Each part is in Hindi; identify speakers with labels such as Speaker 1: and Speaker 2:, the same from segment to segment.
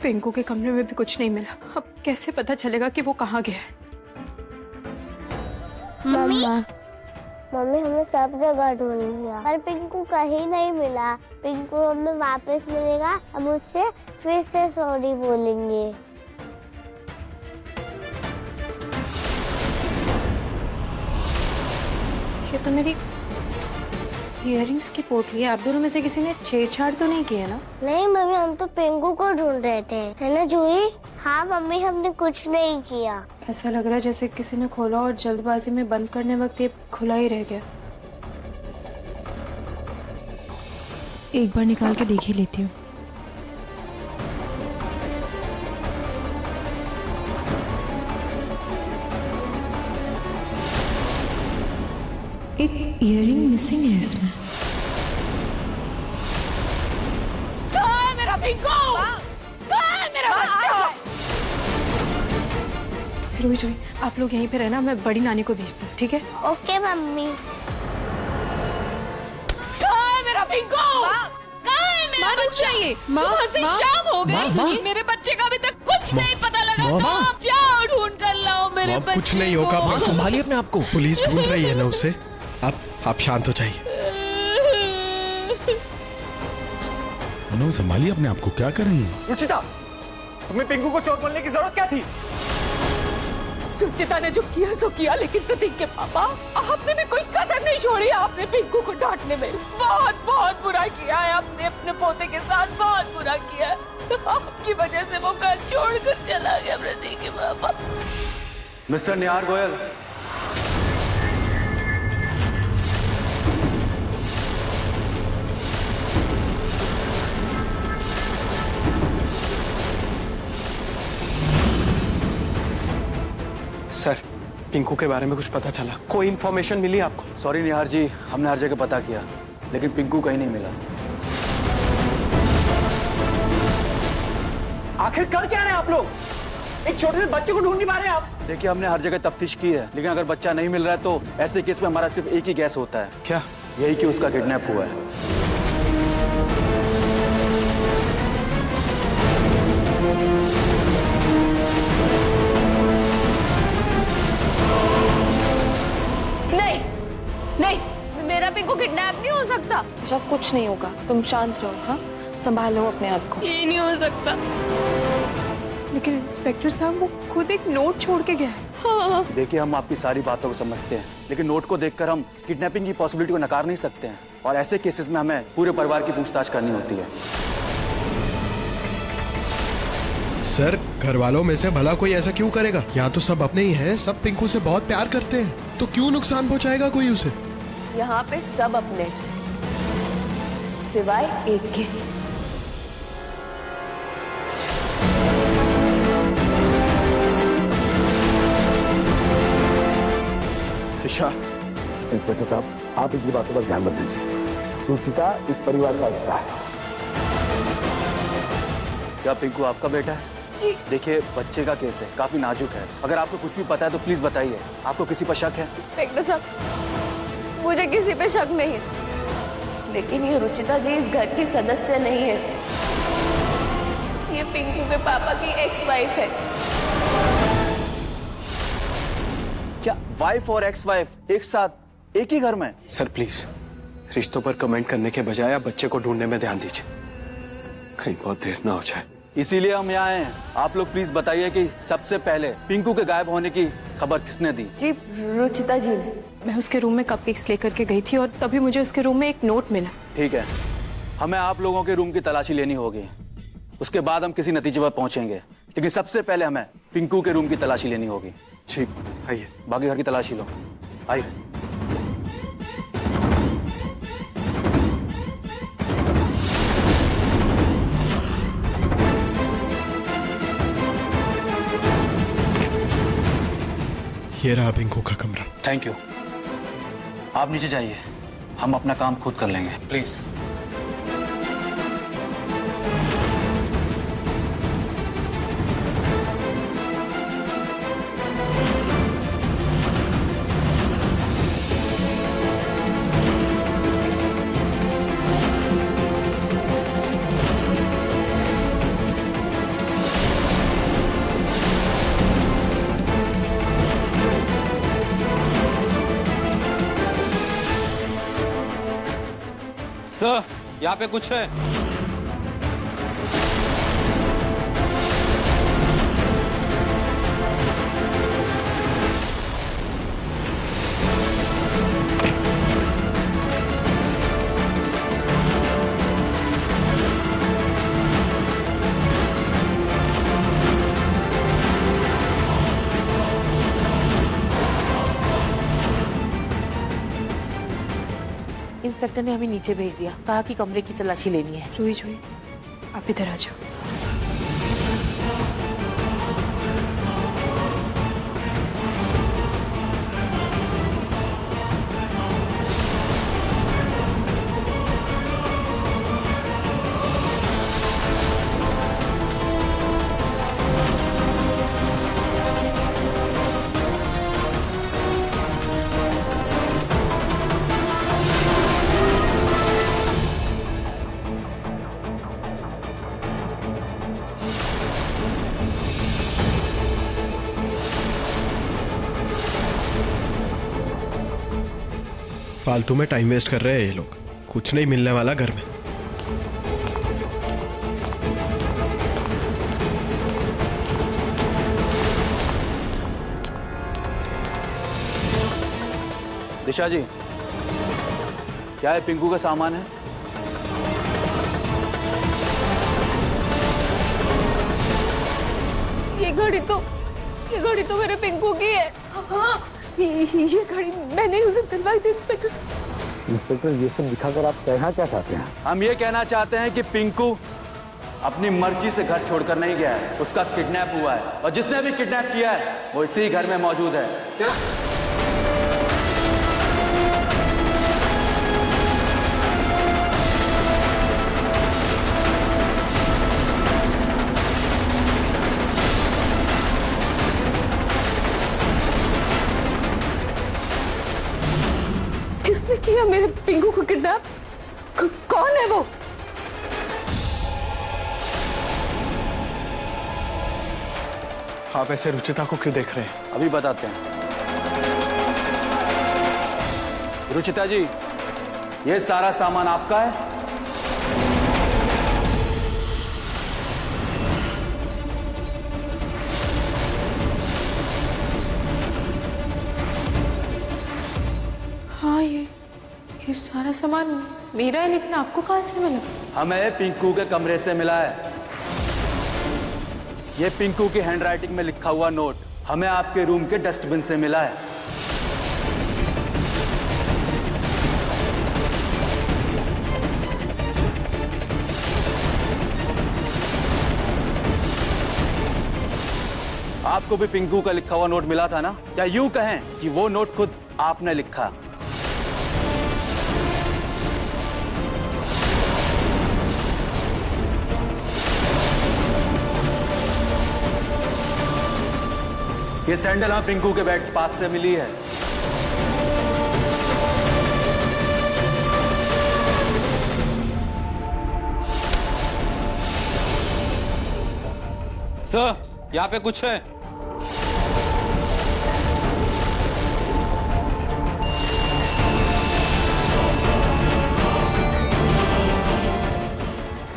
Speaker 1: पिंकू के कमरे में भी कुछ नहीं मिला। अब कैसे पता चलेगा कि वो कहाँ गया है?
Speaker 2: मम्मा, मम्मी हमें सब जगह ढूंढ लिया पर पिंकू कहीं नहीं मिला। पिंकू हमें वापस मिलेगा, हम उससे फिर से सॉरी बोलेंगे।
Speaker 1: ये तो मेरी इयररिंग्स की पोटली है। आप दोनों में से किसी ने छेड़छाड़ तो नहीं किया ना?
Speaker 2: नहीं मम्मी, हम तो पिंकू को ढूंढ रहे थे, है ना जूही? हाँ मम्मी, हमने कुछ नहीं किया।
Speaker 1: ऐसा लग रहा है जैसे किसी ने खोला और जल्दबाजी में बंद करने वक्त ये खुला ही रह गया। एक बार निकाल के देख ही लेती हूँ। एक इयररिंग मिसिंग है इसमें।
Speaker 3: कहाँ है मेरा पिंकू? कहाँ है मेरा बच्चा?
Speaker 1: रोई जोई, आप लोग यहीं पे रहना, मैं बड़ी नानी को भेजती हूँ, ठीक है?
Speaker 2: Okay mummy.
Speaker 3: कहाँ है मेरा पिंकू? कहाँ है मेरा बच्चा? सुबह से शाम हो गई, मेरे बच्चे का अभी तक कुछ नहीं पता लगा। तो आप जाओ ढूंढ कर लाओ मेरे बच्चे को।
Speaker 4: कुछ नहीं होगा, आप संभालिए अपने आप को। पुलिस ढूंढ रही है ना उसे। आप शांत हो जाइए।
Speaker 5: मनो, संभालिए अपने आप को। क्या कर रही है
Speaker 4: रुचिता? तुम्हें पिंकू को चोट बोलने की जरूरत क्या थी?
Speaker 3: रुचिता ने जो किया सो किया, लेकिन प्रतीक के पापा, आपने भी कोई कसर नहीं छोड़ी। आपने पिंकू को डांटने में बहुत बहुत बुरा किया है। आपने अपने पोते के साथ बहुत बुरा किया है। आपकी वजह से वो घर छोड़कर चला गया प्रतीक के पापा।
Speaker 6: मिस्टर निहार गोयल,
Speaker 4: सर, पिंकू के बारे में कुछ पता चला? कोई इन्फॉर्मेशन मिली आपको?
Speaker 6: सॉरी निहार जी, हमने हर जगह पता किया लेकिन पिंकू कहीं नहीं मिला।
Speaker 4: आखिर कर क्या रहे हैं आप लोग? एक छोटे से बच्चे को ढूंढ नहीं पा रहे आप?
Speaker 6: देखिए, हमने हर जगह तफ्तीश की है लेकिन अगर बच्चा नहीं मिल रहा है तो ऐसे केस में हमारा सिर्फ एक ही गैस होता है।
Speaker 4: क्या?
Speaker 6: यही कि उसका किडनैप हुआ है।
Speaker 3: नहीं नहीं, मेरा पिंकू किडनैप नहीं हो सकता।
Speaker 1: अच्छा, कुछ नहीं होगा, तुम शांत रहो। हाँ, संभालो अपने आप को।
Speaker 3: ये नहीं हो सकता।
Speaker 1: लेकिन इंस्पेक्टर साहब, वो खुद एक नोट छोड़ के गया है।
Speaker 3: हाँ।
Speaker 6: देखिए, हम आपकी सारी बातों को समझते हैं लेकिन नोट को देखकर हम किडनैपिंग की पॉसिबिलिटी को नकार नहीं सकते हैं और ऐसे केसेस में हमें पूरे परिवार की पूछताछ करनी होती है।
Speaker 4: सर, घर वालों में से भला कोई ऐसा क्यों करेगा? यहाँ तो सब अपने ही हैं, सब पिंकू से बहुत प्यार करते हैं, तो क्यों नुकसान पहुंचाएगा कोई उसे?
Speaker 3: यहाँ पे सब अपने, सिवाय एक के।
Speaker 4: दिशा,
Speaker 5: इंस्पेक्टर साहब, आप इनकी बातों पर ध्यान मत दीजिए। रुचिता इस परिवार का हिस्सा है।
Speaker 6: क्या पिंकू आपका बेटा है? देखिए, बच्चे का केस है, काफी नाजुक है। अगर आपको कुछ भी पता है तो प्लीज बताइए। आपको किसी पर शक है?
Speaker 3: इंस्पेक्टर साहब, मुझे किसी पे शक नहीं है, लेकिन ये रुचिता जी इस घर की सदस्य नहीं है। ये पिंकू के पापा की एक्स वाइफ है।
Speaker 6: क्या वाइफ और एक्स वाइफ एक साथ एक ही घर में?
Speaker 4: सर प्लीज, रिश्तों पर कमेंट करने के बजाय आप बच्चे को ढूंढने में ध्यान दीजिए, कहीं बहुत देर ना हो जाए।
Speaker 6: इसीलिए हम यहाँ हैं। आप लोग प्लीज बताइए कि सबसे पहले पिंकू के गायब होने की खबर किसने दी?
Speaker 3: जी, रुचिता जी ने।
Speaker 1: मैं उसके रूम में कपकेक्स लेकर के गई थी और तभी मुझे उसके रूम में एक नोट मिला।
Speaker 6: ठीक है, हमें आप लोगों के रूम की तलाशी लेनी होगी, उसके बाद हम किसी नतीजे पर पहुंचेंगे, लेकिन सबसे पहले हमें पिंकू के रूम की तलाशी लेनी होगी।
Speaker 4: जी, आइए।
Speaker 6: बाकी घर की तलाशी लो, आइए।
Speaker 4: ये रहा पिंकू का कमरा।
Speaker 6: Thank you. आप नीचे जाइए, हम अपना काम खुद कर लेंगे, प्लीज।
Speaker 7: यहाँ पे कुछ है।
Speaker 3: इंस्पेक्टर ने हमें नीचे भेज दिया, कहा कि कमरे की तलाशी लेनी है।
Speaker 1: रूही जूही, आप इधर आ जाओ।
Speaker 4: फालतू में टाइम वेस्ट कर रहे हैं ये लोग, कुछ नहीं मिलने वाला घर में।
Speaker 6: दिशा जी, क्या है पिंकू का सामान है?
Speaker 3: ये घड़ी तो मेरे पिंकू की है। हाँ, ये घड़ी मैंने उसे दिलवाई थी इंस्पेक्टर से।
Speaker 5: इंस्पेक्टर, ये सब दिखाकर आप कहना क्या चाहते हैं?
Speaker 6: हम ये कहना चाहते हैं कि पिंकू अपनी मर्जी से घर छोड़कर नहीं गया है, उसका किडनैप हुआ है और जिसने भी किडनैप किया है वो इसी घर में मौजूद है। क्या?
Speaker 3: किसने किया मेरे पिंकू को किडनैप? कौन है वो?
Speaker 4: आप ऐसे रुचिता को क्यों देख रहे हैं?
Speaker 6: अभी बताते हैं। रुचिता जी, ये सारा सामान आपका है?
Speaker 1: हाँ, ये सारा सामान मेरा है, लेकिन आपको कहाँ से मिला?
Speaker 6: हमें पिंकू के कमरे से मिला है। ये पिंकू की हैंडराइटिंग में लिखा हुआ नोट हमें आपके रूम के डस्टबिन से मिला है। आपको भी पिंकू का लिखा हुआ नोट मिला था ना? या यूं कहें कि वो नोट खुद आपने लिखा। ये सैंडल हमें पिंकू के बेड पास से मिली है।
Speaker 7: सर, यहाँ पे कुछ है।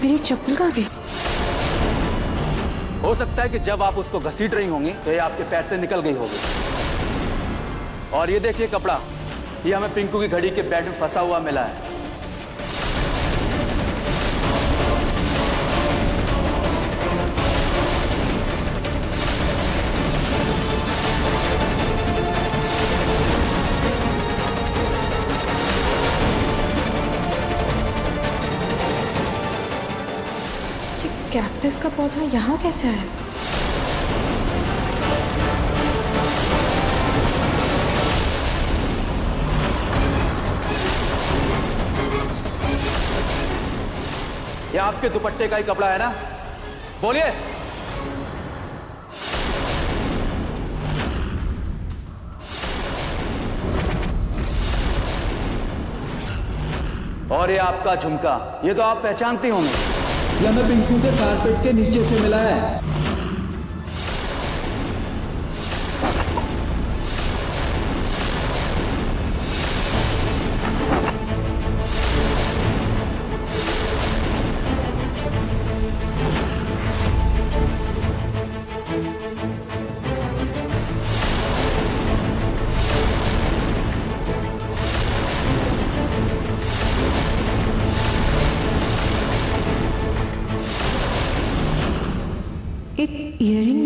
Speaker 1: मेरी चप्पल कहाँ गई?
Speaker 6: हो सकता है कि जब आप उसको घसीट रही होंगी तो ये आपके पैर से निकल गई होगी। और ये देखिए कपड़ा, ये हमें पिंकू की घड़ी के बेड में फंसा हुआ मिला है।
Speaker 1: कैक्टस का पौधा यहाँ कैसे आया?
Speaker 6: ये आपके दुपट्टे का ही कपड़ा है ना? बोलिए। और ये आपका झुमका, ये तो आप पहचानती होंगी।
Speaker 8: ये हमें पिंकू के कारपेट के नीचे से मिला है।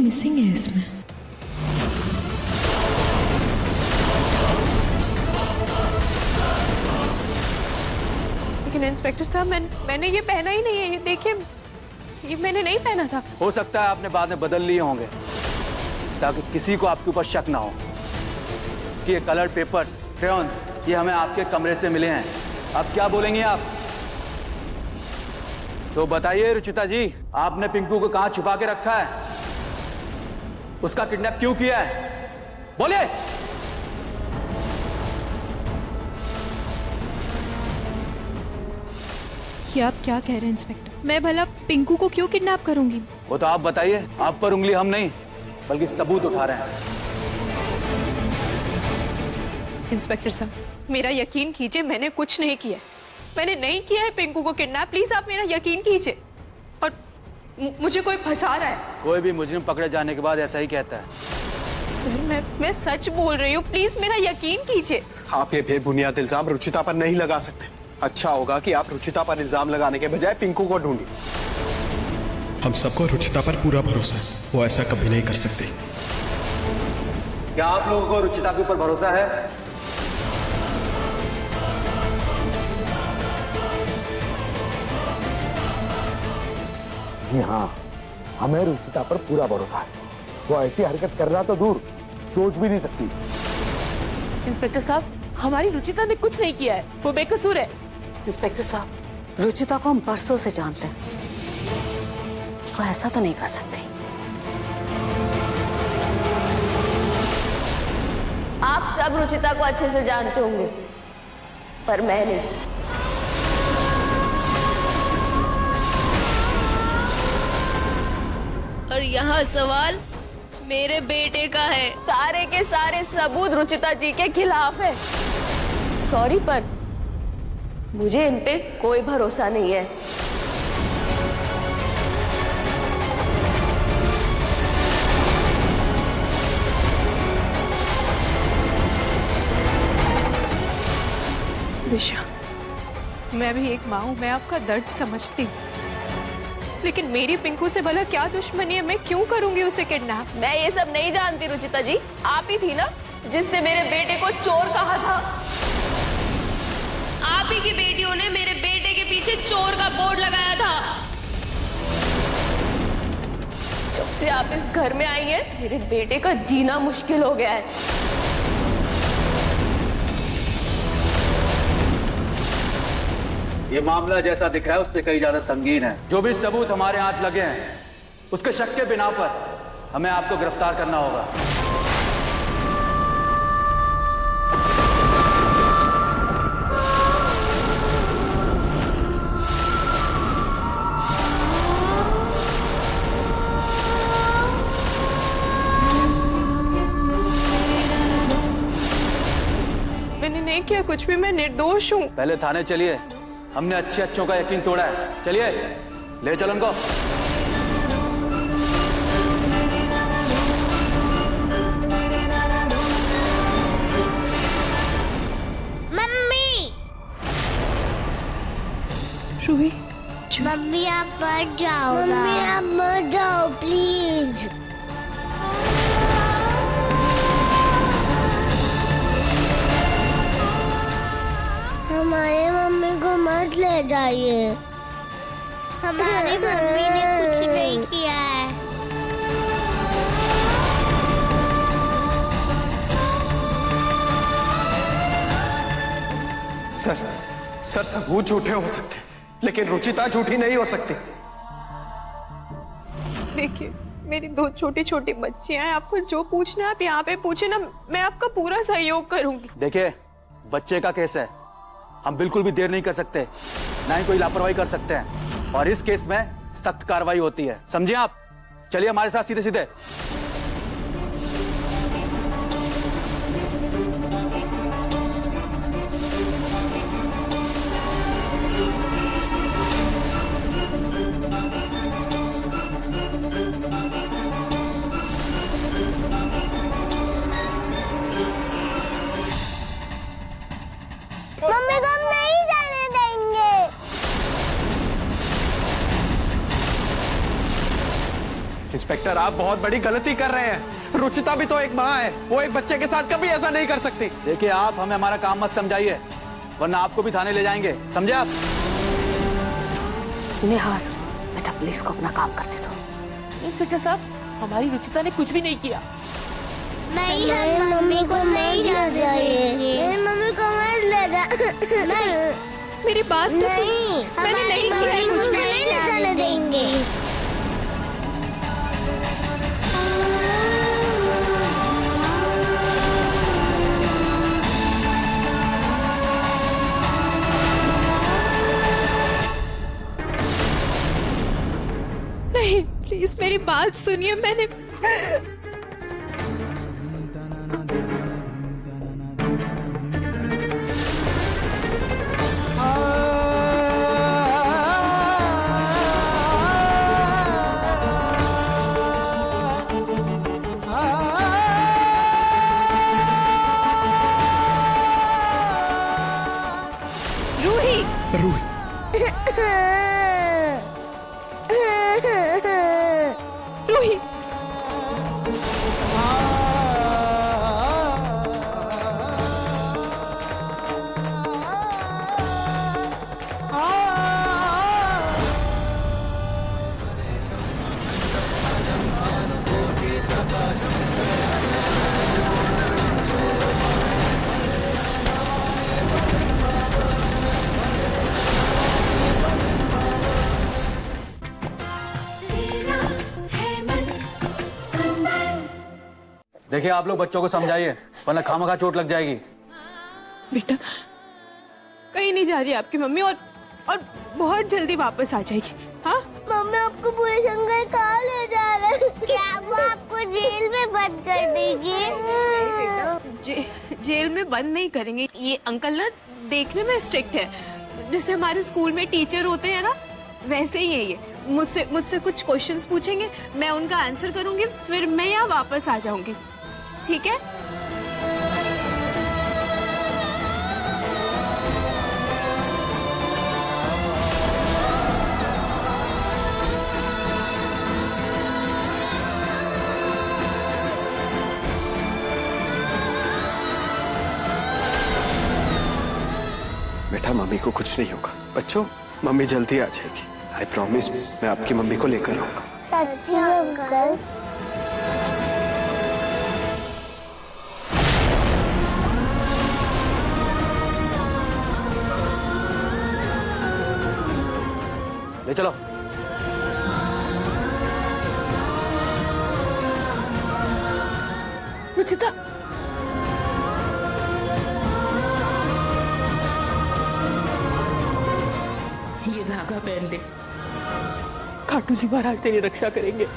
Speaker 1: मिसिंग है इसमें। लेकिन इंस्पेक्टर साहब मैंने ये पहना ही नहीं है, ये देखिए, ये मैंने नहीं पहना था।
Speaker 6: हो सकता है आपने बाद में बदल लिए होंगे ताकि किसी को आपके ऊपर शक ना हो कि ये कलर पेपर्स, क्रेयॉन्स ये हमें आपके कमरे से मिले हैं। अब क्या बोलेंगे आप? तो बताइए रुचिता जी, आपने पिंकू को कहां छुपा के रखा है? उसका किडनैप क्यों किया है? बोलिए।
Speaker 1: ये आप क्या कह रहे हैं इंस्पेक्टर? मैं भला पिंकू को क्यों किडनैप करूंगी?
Speaker 6: वो तो आप बताइए। आप पर उंगली हम नहीं बल्कि सबूत उठा रहे हैं।
Speaker 1: इंस्पेक्टर साहब, मेरा यकीन कीजिए, मैंने कुछ नहीं किया। मैंने नहीं किया है पिंकू को किडनैप। प्लीज आप मेरा यकीन कीजिए। और मुझे कोई फंसा रहा है।
Speaker 6: कोई भी मुजरिम पकड़े जाने के बाद ऐसा ही कहता है।
Speaker 1: सर मैं सच बोल रही हूँ, प्लीज मेरा यकीन कीजिए।
Speaker 9: आप ये बेबुनियाद इल्जाम रुचिता पर नहीं लगा सकते। अच्छा होगा कि आप रुचिता पर इल्जाम लगाने के बजाय पिंकू को ढूंढिए।
Speaker 4: हम सबको रुचिता पर पूरा भरोसा है, वो ऐसा कभी नहीं कर सकती।
Speaker 6: क्या आप लोगों को रुचिता के ऊपर भरोसा है?
Speaker 5: जी हाँ, हमें रुचिता पर पूरा भरोसा है। वो ऐसी हरकत करना तो दूर, सोच भी नहीं सकती।
Speaker 3: इंस्पेक्टर साहब, हमारी रुचिता ने कुछ नहीं किया है, वो बेकसूर है।
Speaker 10: इंस्पेक्टर साहब, रुचिता को हम बरसों से जानते हैं, वो ऐसा तो नहीं कर सकती।
Speaker 3: आप सब रुचिता को अच्छे से जानते होंगे, पर मैं नहीं। और यहाँ सवाल मेरे बेटे का है। सारे के सारे सबूत रुचिता जी के खिलाफ है। सॉरी, पर मुझे इन पे कोई भरोसा नहीं है।
Speaker 1: दिशा, मैं भी एक माँ हूँ, मैं आपका दर्द समझती हूँ, लेकिन मेरी पिंकू से भला क्या दुश्मनी है? मैं क्यों करूंगी उसे किडनैप?
Speaker 3: मैं ये सब नहीं जानती रुचिता जी। आप ही थी ना जिसने मेरे बेटे को चोर कहा था। आप ही की बेटियों ने मेरे बेटे के पीछे चोर का बोर्ड लगाया था। जब से आप इस घर में आई हैं, मेरे बेटे का जीना मुश्किल हो गया है।
Speaker 6: ये मामला जैसा दिख रहा है उससे कहीं ज्यादा संगीन है। जो भी सबूत हमारे हाथ लगे हैं, उसके शक के बिना पर हमें आपको गिरफ्तार करना होगा।
Speaker 1: मैंने नहीं किया कुछ भी, मैं निर्दोष हूँ।
Speaker 6: पहले थाने चलिए, हमने अच्छों का यकीन तोड़ा है। चलिए, ले चलो उनको।
Speaker 2: मम्मी,
Speaker 1: रूही,
Speaker 2: मम्मी आप मत जाओ। मम्मी आप मत जाओ प्लीज। हमारे मम्मी को मत ले जाइए। हमारी मम्मी ने कुछ नहीं किया है।
Speaker 9: सर सबूत झूठे हो सकते, लेकिन रुचिता झूठी नहीं हो सकती।
Speaker 1: देखिए, मेरी दो छोटी छोटी बच्चियां हैं। आपको जो पूछना है आप यहाँ पे पूछे ना, मैं आपका पूरा सहयोग करूंगी।
Speaker 6: देखिए, बच्चे का केस है, हम बिल्कुल भी देर नहीं कर सकते, ना ही कोई लापरवाही कर सकते हैं। और इस केस में सख्त कार्रवाई होती है, समझिए आप। चलिए हमारे साथ सीधे सीधे।
Speaker 2: मम्मी को हम नहीं जाने देंगे।
Speaker 9: इंस्पेक्टर, सर आप बहुत बड़ी गलती कर रहे हैं। रुचिता भी तो एक माँ है, वो एक बच्चे के साथ कभी ऐसा नहीं कर सकती।
Speaker 6: देखिए आप हमें हमारा काम मत समझाइए, वरना आपको भी थाने ले जाएंगे, समझे आप?
Speaker 10: निहार, बेटा प्लीज को अपना काम करने दो।
Speaker 3: इंस्पेक्टर साहब, हमारी रुचिता ने कुछ भी नहीं किया।
Speaker 2: नहीं, हम मम्मी को नहीं ले जाएंगे। मम्मी को मत ले जा। नहीं,
Speaker 1: मेरी बात तो सुन।
Speaker 2: नहीं,
Speaker 1: मैंने नहीं किया है कुछ भी।
Speaker 2: नहीं ले जाने देंगे।
Speaker 1: नहीं, प्लीज मेरी बात सुनिए। मैंने रूही
Speaker 4: रूही
Speaker 1: रूही
Speaker 6: देखिए आप लोग बच्चों को समझाइए, वरना खामखा चोट लग जाएगी।
Speaker 1: बेटा कहीं नहीं जा रही आपकी मम्मी, और बहुत जल्दी वापस आ जाएगी। हाँ
Speaker 2: मम्मी आपको पुलिस अंकल कहाँ ले जा रहे हैं? क्या वो आपको जेल में बंद कर देंगे?
Speaker 1: जेल में बंद नहीं करेंगे। ये अंकल ना देखने में स्ट्रिक्ट है, जैसे हमारे स्कूल में टीचर होते हैं ना, वैसे ही है ये। मुझसे कुछ क्वेश्चंस पूछेंगे, मैं उनका आंसर करूंगी, फिर मैं यहाँ वापस आ जाऊंगी, ठीक है?
Speaker 9: बेटा मम्मी को कुछ नहीं होगा। बच्चों मम्मी जल्दी आ जाएगी, आई प्रॉमिस। मैं आपकी मम्मी को लेकर आऊंगा।
Speaker 2: सच्ची अंकल?
Speaker 6: ले चलो।
Speaker 3: रुचिता, ये धागा पहन दे, खाटू जी महाराज तेरी रक्षा करेंगे।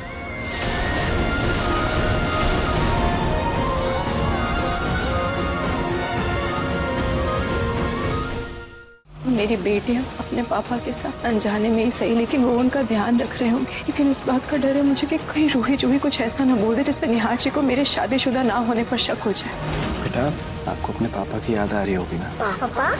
Speaker 1: मेरी बेटियां अपने पापा के साथ अनजाने में ही सही, लेकिन वो उनका ध्यान रख रहे होंगे। लेकिन इस बात का डर है मुझे कि कहीं रूही जूही कुछ ऐसा ना बोल दे जिससे निहार जी को मेरे शादीशुदा ना होने पर शक हो जाए।
Speaker 9: बेटा आपको अपने पापा की याद आ रही होगी ना?
Speaker 2: पापा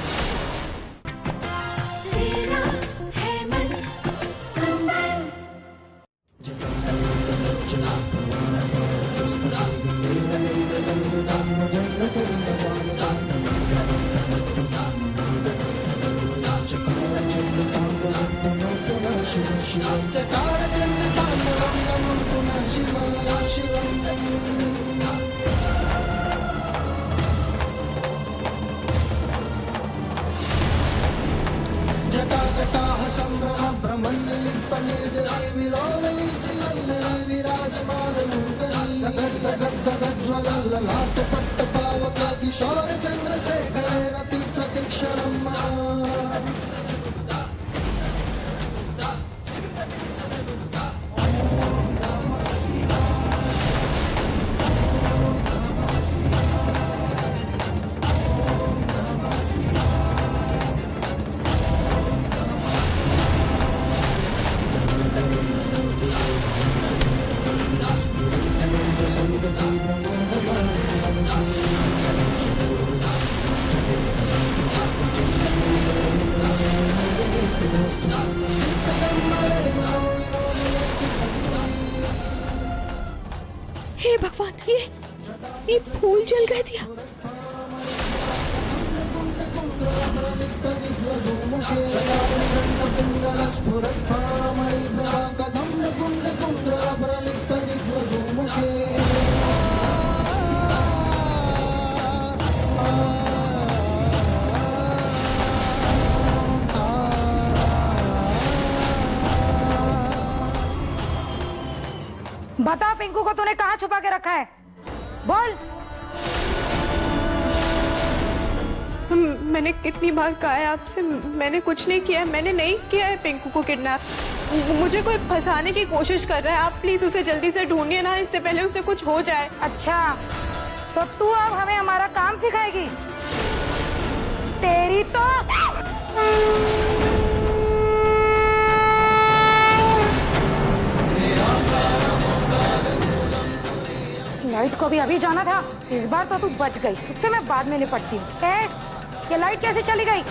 Speaker 1: हे भगवान, ये फूल जल गए दिया।
Speaker 10: बता पिंकू को तूने कहाँ छुपा के रखा है? बोल।
Speaker 1: मैंने कितनी बार कहा है आपसे, मैंने कुछ नहीं किया है, मैंने नहीं किया है पिंकू को किडनैप। मुझे कोई फंसाने की कोशिश कर रहा है, आप प्लीज उसे जल्दी से ढूंढिए ना, इससे पहले उसे कुछ हो जाए।
Speaker 10: अच्छा, तो तू अब हमें हमारा काम सिखाएगी? तेरी तो लाइट को भी अभी जाना था, इस बार तो तू बच गई, उससे मैं बाद में निपटती हूँ। ये लाइट कैसे चली गई?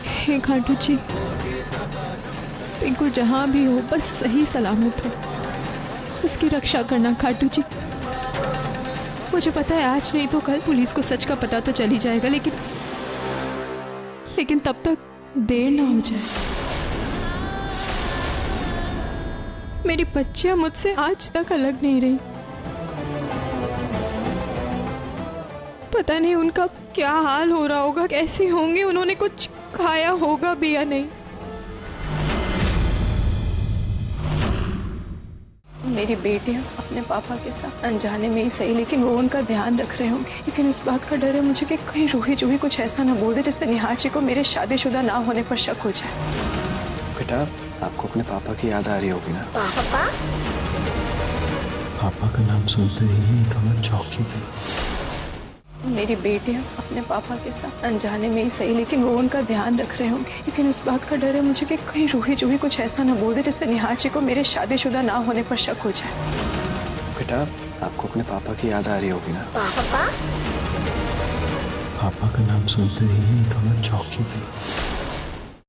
Speaker 1: हे खाटू जी, पिंकू जहाँ भी हो बस सही सलामत हो, उसकी रक्षा करना खाटू जी। मुझे पता है आज नहीं तो कल पुलिस को सच का पता तो चल ही जाएगा, लेकिन तब तक देर ना हो जाए। मेरी बच्चियां मुझसे आज तक अलग नहीं रही, पता नहीं उनका क्या हाल हो रहा होगा, कैसे होंगे, उन्होंने कुछ खाया होगा भी या नहीं। मेरी बेटियां अपने पापा के साथ अनजाने में ही सही, लेकिन वो उनका ध्यान रख रहे होंगे। लेकिन इस बात का डर है मुझे कि कहीं रूही जूही कुछ ऐसा ना बोल दे जिससे निहार जी को मेरे शादीशुदा ना होने पर शक हो जाए।
Speaker 6: बेटा, आपको अपने पापा की याद आ रही होगी ना?
Speaker 2: पापा?
Speaker 8: पापा का नाम सुनते ही तो मैं चौंक गई।
Speaker 1: मेरी बेटियां अपने पापा के साथ अनजाने में ही सही, लेकिन वो उनका ध्यान रख रहे होंगे। लेकिन इस बात का डर है मुझे कि कहीं रूही जूही कुछ ऐसा ना बोल दे जिससे निहार जी को मेरे शादीशुदा ना होने पर शक हो जाए।
Speaker 6: बेटा, आपको अपने पापा की याद आ रही होगी ना?
Speaker 2: पापा?
Speaker 8: पापा का नाम सुनते ही तो मैं चौंक गई।